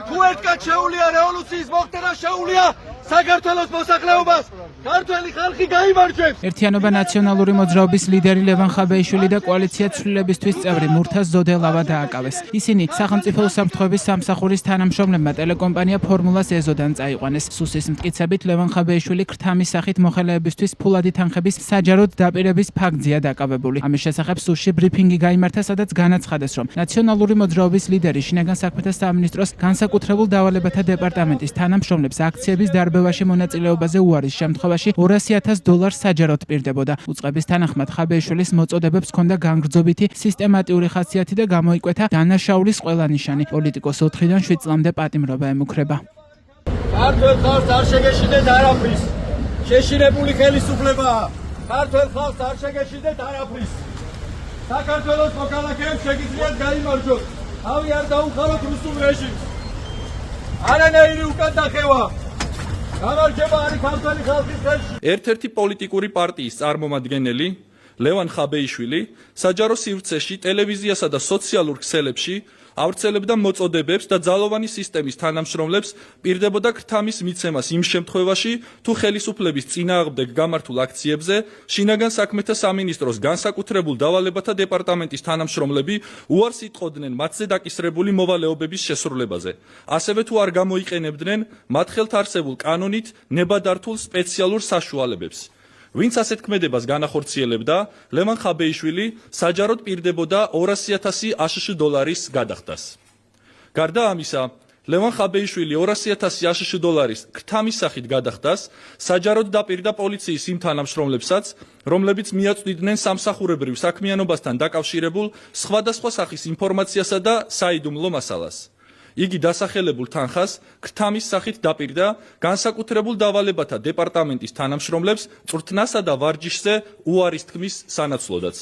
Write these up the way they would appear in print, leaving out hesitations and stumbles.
თუ ერთგან შეუძლია რევოლუციის მოხდენა, შეუძლია საქართველოს მოსახლეობას, ქართველი ხალხი გაიმარჯვებს. ერთიანობა ნაციონალური მოძრაობის ლიდერი ლევან ხაბეიშვილი და კოალიცია ცვლილებისთვის წევრი მურთაზ ზოდელავა დააკავეს. ისინი სახელმწიფო უსაფრთხოების სამსახურის თანამშრომლებმა ტელეკომპანია ფორმულას ეზოდან წაიყვანეს. სუსის მტკიცებით ლევან ხაბეიშვილი ქრთამის სახით მოხელეებისთვის ფულადი თანხების საჯაროდ დაპირების ფაქტზეა დაკავებული. ამის შესახებ სუსში ბრიფინგი გაიმართა, სადაც განაცხადეს, რომ ნაციონალური მოძრაობის ლიდერი შინაგან საქმეთა სამინისტროს განსაკუთრებულ დავალებათა დეპარტამენტის თანამშრომლებს აქციების დარბევაში მონაწილეობაზე უარის შემთხვევაში $200,000 საჯაროდ პირდებოდა. უწყების თანახმად ხაბეიშვილის მოწოდებებს ჰქონდა განგრძობითი სისტემატიური ხასიათი და გამოიკვეთა დანაშაულის ყველა ნიშანი. პოლიტიკოს 4-დან 7 წლამდე პატიმრობა ემუქრება. ქართველ ხალხს არ შეგეშინდეთ არაფრის. შეშინებული ხელისუფლებაა. ქართველ ხალხს არ შეგეშინდეთ არაფრის. საქართველოს მოქალაქეებს შეგიძლიათ გაიმარჯვოთ. თავი არ დაუხალოთ რუსულ რეჟიმს. არანაირი უკან დახევა. გამარჯვება არის ქართველი ხალხის ხელში. ერთ-ერთი პოლიტიკური პარტიის წარმომადგენელი ლევან ხაბეიშვილი საჯარო სივრცეში, ტელევიზიასა და სოციალურ ქსელებში ავრცელებდა მოწოდებებს და ძალოვანი სისტემის თანამშრომლებს პირდებოდა ქრთამის მიცემას იმ შემთხვევაში, თუ ხელისუფლების წინააღმდეგ გამართულ აქციებზე შინაგან საქმეთა სამინისტროს განსაკუთრებულ დავალებათა დეპარტამენტის თანამშრომლები უარს იტყოდნენ მათზე დაკისრებული მოვალეობების შესრულებაზე. ასევე თუ არ გამოიყენებდნენ მათ ხელთ არსებულ კანონით ნებადართულ სპეციალურ საშუალებებს. ვინც ასეთ ქმედებას განახორციელებდა, ლევან ხაბეიშვილი საჯაროდ პირდებოდა $200,000 ASH გადახდას. გარდა ამისა, ლევან ხაბეიშვილი $200,000 ქრთამის სახით გადახდას საჯაროდ დაპირდა პოლიციის იმ თანამშრომლებსაც, რომლებიც მიაწვდიდნენ სამსახურებრივ საქმიანობასთან დაკავშირებულ სხვადასხვა სახის ინფორმაციასა და საიდუმლო მასალას. იგი დასახელებულ თანხას ქრთამის სახით დაპირდა განსაკუთრებულ დავალებათა დეპარტამენტის თანამშრომლებს წვრთნასა და ვარჯიშზე უარის თქმის სანაცვლოდაც.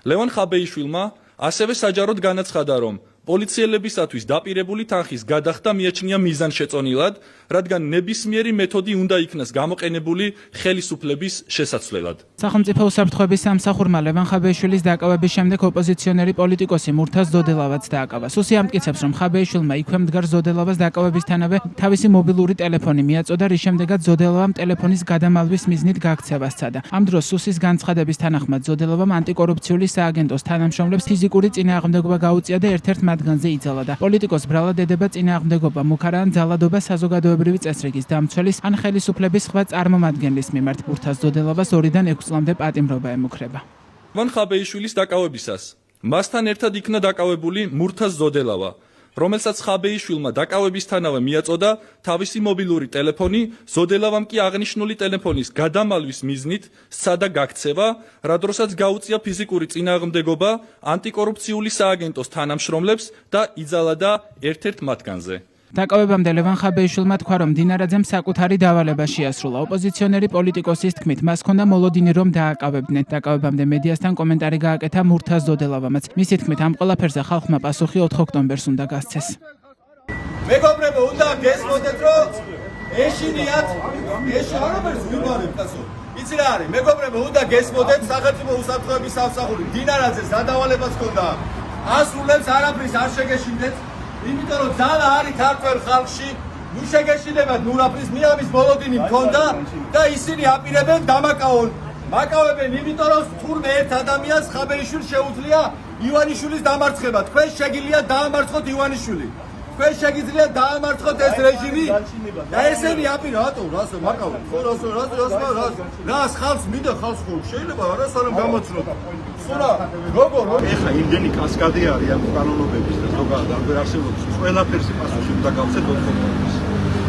ლევან ხაბეიშვილმა ასევე საჯაროდ განაცხადა, რომ პოლიციელებისათვის დაპირებული თანხის გადახდა მიაჩნია მიზანშეწონილად, რადგან ნებისმიერი მეთოდი უნდა იქნას გამოყენებული ხელისუფლების შესაცვლელად. სახელმწიფო უსაფრთხოების სამსახურმა ლევან ხაბეიშვილის დაკავების შემდეგ ოპოზიციონერი პოლიტიკოსი მურთაზ ზოდელავაც დააკავა. სუსი ამტკიცებს, რომ ხაბეიშვილმა იქვე მდგარ ზოდელავას დაკავებისთანავე თავისი მობილური ტელეფონი მიაწოდა, რის შემდეგაც ზოდელავამ ტელეფონის გადამალვის მიზნით გაქცევა სცადა. ამ დროს სუსის განცხადების თანახმად ზოდელავამ ანტიკორუფციული სააგენტოს თანამშრომლებს ფიზიკური წინააღმდეგობა გაუწია და ერთ-ერთ მათგანზე იძალა და პოლიტიკოს ბრალად ედება წინააღმდეგობა მუქარან ძალადობა საზოგადოებრივი წესრიგის დამცველის ან ხელისუფლების სხვა წარმომადგენლის მიმართ. მურთაზ ზოდელავას 2-დან 6 წლამდე პატიმრობა ემუქრება. ლევან ხაბეიშვილის დაკავებისას მასთან ერთად იქნა დაკავებული მურთაზ ზოდელავა, რომელსაც ხაბეიშვილმა დაკავებისთანავე მიაწოდა თავისი მობილური ტელეფონი, ზოდელავამ კი აღნიშნული ტელეფონის გადამალვის მიზნით სცადა გაქცევა, რა დროსაც გაუწია ფიზიკური წინააღმდეგობა ანტიკორუფციული სააგენტოს თანამშრომლებს და იძალა ერთ-ერთ მათგანზე. დაკავებამდე ლევან ხაბეიშვილმა თქვა, რომ დინარაძემ საკუთარი დავალება შეასრულა. ოპოზიციონერი პოლიტიკოსის თქმით, მას ჰქონდა მოლოდინი, რომ დააკავებდნენ. დაკავებამდე მედიასთან კომენტარი გააკეთა მურთაზ ზოდელავამაც. მისი თქმით, ამ ყველაფერზე ხალხმა პასუხი 4 ოქტომბერს უნდა გასცეს. მეგობრებო, უნდა გესმოდეთ, რომ ეშინიათ, არაფერს ვიმარებთ ასო. იცი რა არის? მეგობრებო, უნდა გესმოდეთ, სახელმწიფო უსაფრთხოების სამსახური დინარაძეს დავალებას ჰქონდა. ასრულებს არაფრის არ შეგეშინდეთ. იმიტომ რომ ძალა არის ქართველ ხალხში, ნუ შეგეშინებათ ნურაფრის მიამის მოლოდინი მქონდა და ისინი აპირებენ დამაკავონ. მაკავებენ იმიტომ რომ თურმე ერთ ადამიანს ხაბეიშვილს შეუძლია ივანიშვილის დამარცხება. თქვენ შეგიძლიათ დაამარცხოთ ივანიშვილი. თქვენ შეგიძლიათ დაამარცხოთ ეს რეჟიმი და ესენი აპირა რატო რასო მაკავენ. ხო რას ხალხს მინდა ხალხს ხო შეიძლება არასარამ გამოცნოთ. სურა როგორ ეხა იმდენი კასკადი არის ამ კანონობების და ზოგადად ამ ვერასეულობის ყველაფერზე პასუხი უნდა გავცეთ 4 ოქტომბერს.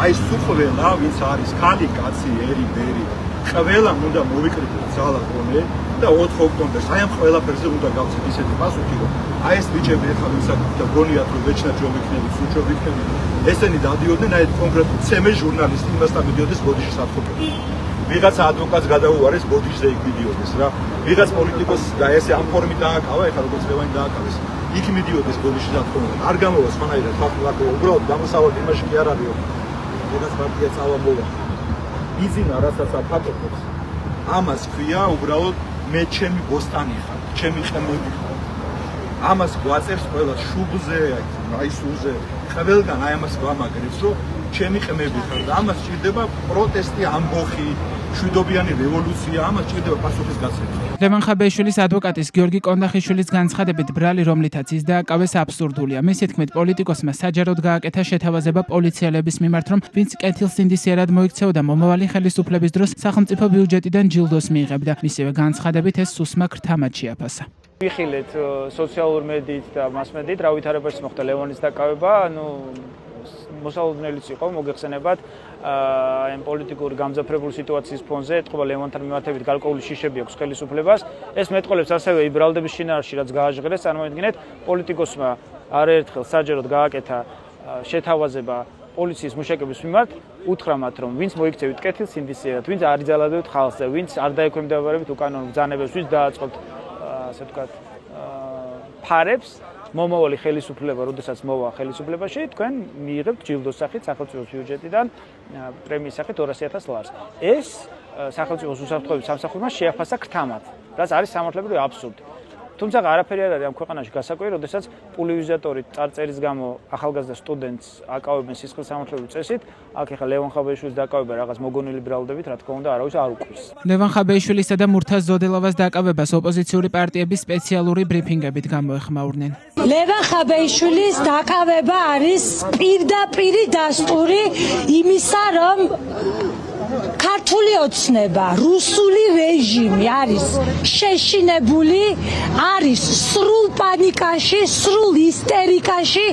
აი სუხველა ვინც არის ქალი კაცი ერი ბერი ყველამ უნდა მოვიკრიბოთ ძალა გონე და 4 ოქტომბერს აი ამ ყველაფერზე უნდა გავცეთ ისეთი პასუხი რომ აი ეს ბიჭები ეხლა ვინცაც და გონიათ რომ ვეჩნათ რომ იქნები სუჩო იქნები ესენი დადიოდნენ აი კონკრეტულ ცემე ჟურნალისტი იმასთან მიდიოდეს ბოდიში სათხოვებაში. ვიღაცა ადვოკატს გადაუარეს ბოდიშზე იქ მიდიოდეს რა. ვიღაც პოლიტიკოსს და ესე ამ ფორმით დააკავა, ეხლა როგორც ლევანი დააკავეს. იქ მიდიოდეს ბოდიში სათხოვებაში. არ გამოვა სხვანაირად ხალხი უბრალოდ გამოსავალი იმაში კი არ არის რომ ვიღაც პარტია წავამოვა. იზინა რასაც აფატებს. ამას ქვია უბრალოდ მე ჩემი ბოსტანი ხარ, ჩემი ყმები ხარ. ამას გვაწევს ყველა შუბზე, აი სულზე. ყველგან აი ამას ვამაგრებს, რომ ჩემი ყმები ხარ და ამას ჭირდება პროტესტი, ამბოხი, მშვიდობიანი რევოლუცია, ამას ჭირდება პასუხის გაცემა. ლევან ხაბეიშვილის ადვოკატის გიორგი კონდახიშვილის განცხადებით ბრალი, რომლითაც ის დააკავეს აბსურდულია. მისი თქმით, პოლიტიკოსმა საჯაროდ გააკეთა შეთავაზება პოლიციელების მიმართ, რომ ვინც კეთილს ინდისიერად მოიქცეოდა მომავალი ხელისუფლების დროს სახელმწიფო ბიუჯეტიდან ჯილდოს მიიღებდა. მისივე განცხადებით ეს სუსმა ქრთამად შეაფასა. ვიხილეთ სოციალურ მედიით და მასმედიით, რა ვითარებაში მოხდა ლევანის დაკავება, მოსალოდნელიც იყო, მოგეხსენებათ, აი პოლიტიკური გამძაფრებული სიტუაციის ფონზე ეთყობა ლევანთან მიმართებით გარკვეული შიშები აქვს ხელისუფლებას. ეს მეტყოლებს ასევე იბრალდების შინაარსში, რაც გააჟღერეს, წარმოიდგინეთ, პოლიტიკოსმა არაერთხელ საჯაროდ გააკეთა შეთავაზება პოლიციის მუშაკების მიმართ, უთხრა მათ, რომ ვინც მოიქცევით კეთილს ინდისიერად, ვინც არ იძალადებით ხალხზე, ვინც არ დაექვემდებარებით უკანონო ბრძანებებს, ვინც დააწყობთ ასე ვთქვათ, ფარებს, მომავალი ხელისუფლება, როდესაც მოვა ხელისუფლებაში, თქვენ მიიღებთ ჯილდოს სახით სახელმწიფო ბიუჯეტიდან პრემიის სახით 200,000 ლარს. ეს სახელმწიფოს უსაფრთხოების სამსახურმა შეაფასა ქრთამად, რაც არის სამართლებრივი აბსურდი. თუმცა არაფერი არ არის ამ ქვეყანაში გასაკვირი, როდესაც პულივიზატორით წარწერის გამო ახალგაზრდა სტუდენტს აკავებენ სისხლის სამართლებრივ წესით, აქ ეხლა ლევან ხაბეიშვილის დაკავება რაღაც მოგონილი ბრალდებით, რა თქმა უნდა, არავის არ უყვირს. ლევან ხაბეიშვილისა და მურთაზ ზოდელავას დაკავებას ოპოზიციური პარტიების სპეციალური ბრიფინგებით გამოეხმაურნენ. ლევან ხაბეიშვილის დაკავება არის პირდაპირი დასტური იმისა, რომ ქართული ოცნება, რუსული რეჟიმი არის შეშინებული, არის სრულ პანიკაში, სრულ ისტერიკაში,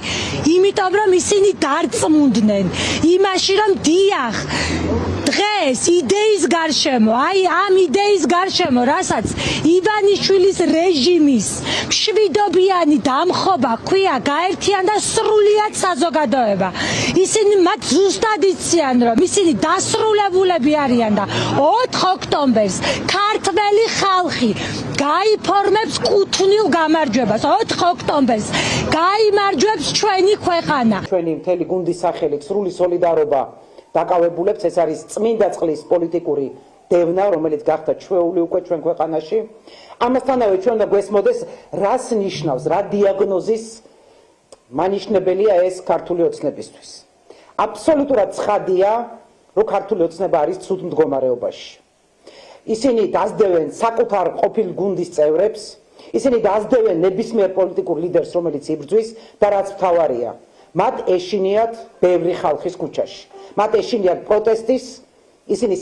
იმიტომ რომ ისინი დარწმუნდნენ იმაში, რომ დიახ, დღეს იდეის გარშემო, აი ამ იდეის გარშემო, რასაც ივანიშვილის რეჟიმის მშვიდობიანი დამხობა ქვია, გაერთიანდა სრულიად საზოგადოება. ისინი მათ ზუსტად იციან, რომ ისინი დასრულებულები არიან და 4 ოქტომბერს ქართველი ხალხი გაიფორმებს კუთვნილ გამარჯვებას. 4 ოქტომბერს გაიმარჯვებს ჩვენი ქვეყანა. ჩვენი მთელი გუნდის სახელით სრული სოლიდარობა დაკავებულებს, ეს არის წმინდა წყლის პოლიტიკური დევნა, რომელიც გახდა ჩვეული უკვე ჩვენ ქვეყანაში. ამასთანავე ჩვენ უნდა გვესმოდეს, რას ნიშნავს, რა დიაგნოზის მანიშნებელია ეს ქართული ოცნებისთვის. აბსოლუტურად ცხადია, რომ ქართული ოცნება არის ცუდ მდგომარეობაში. ისინი დასდევენ საკუთარ ყოფილ გუნდის წევრებს, ისინი დასდევენ ნებისმიერ პოლიტიკურ ლიდერს, რომელიც იბრძვის და რაც მთავარია, მათ ეშინიათ ბევრი ხალხის ქუჩაში. მათ ეშინიათ პროტესტის, ისინი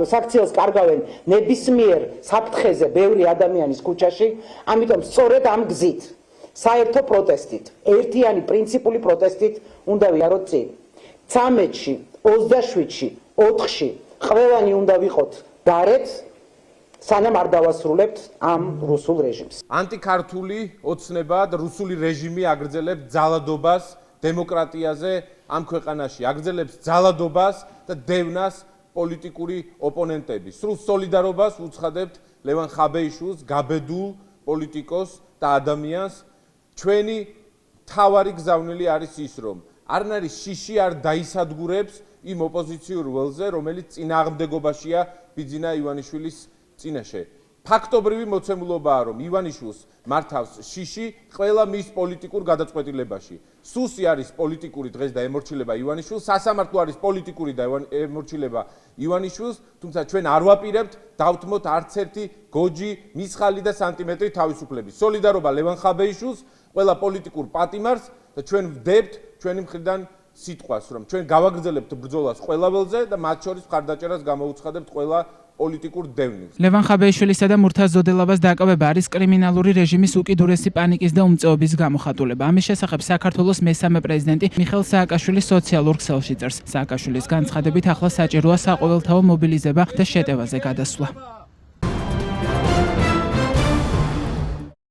საქციელს კარგავენ ნებისმიერ საფრთხეზე ბევრი ადამიანის ქუჩაში, ამიტომ სწორედ ამ გზით, საერთო პროტესტით, ერთიანი პრინციპული პროტესტით უნდა ვიაროთ წინ. 13-ში, 27-ში, 4-ში ყველანი უნდა ვიყოთ გარეთ, სანამ არ დავასრულებთ ამ რუსულ რეჟიმს. ანტიქართული ოცნება და რუსული რეჟიმი აგრძელებს ძალადობას დემოკრატიაზე ამ ქვეყანაში, აგრძელებს ძალადობას და დევნას პოლიტიკური ოპონენტები. სრულ სოლიდარობას უცხადებთ ლევან ხაბეიშვილს, გაბედულ პოლიტიკოსს და ადამიანს. ჩვენი მთავარი გზავნილი არის ის, რომ არნაირი შიში არ დაისადგურებს იმ ოპოზიციურ ველზე, რომელიც წინააღმდეგობაშია ბიძინა ივანიშვილის წინაშე. ფაქტობრივი მოცემულობაა, რომ ივანიშვილს მართავს შიში ყველა მის პოლიტიკურ გადაწყვეტილებაში. სუსი არის პოლიტიკური დღეს და ემორჩილება ივანიშვილს, სასამართლო არის პოლიტიკური და ემორჩილება ივანიშვილს, თუმცა ჩვენ არ ვაპირებთ დავთმოთ არც ერთი გოჯი, მისხალი და სანტიმეტრი თავისუფლების. სოლიდარობა ლევან ხაბეიშვილს, ყველა პოლიტიკურ პატიმარს და ჩვენ ვდებთ ჩვენი მხრიდან სიტყვას, რომ ჩვენ გავაგრძელებთ ბრძოლას ყველა ველზე და მათ შორის მხარდაჭერას გამოუცხადებთ ყველა პოლიტიკურ დევნილს. ლევან ხაბეიშვილისა და მურთაზ ზოდელავას დაკავება არის კრიმინალური რეჟიმის უკიდურესი პანიკის და უმწეობის გამოხატულება. ამის შესახებ საქართველოს მესამე პრეზიდენტი მიხეილ სააკაშვილი სოციალურ ქსელში წერს. სააკაშვილის განცხადებით ახლა საჭიროა საყოველთაო მობილიზება და შეტევაზე გადასვლა.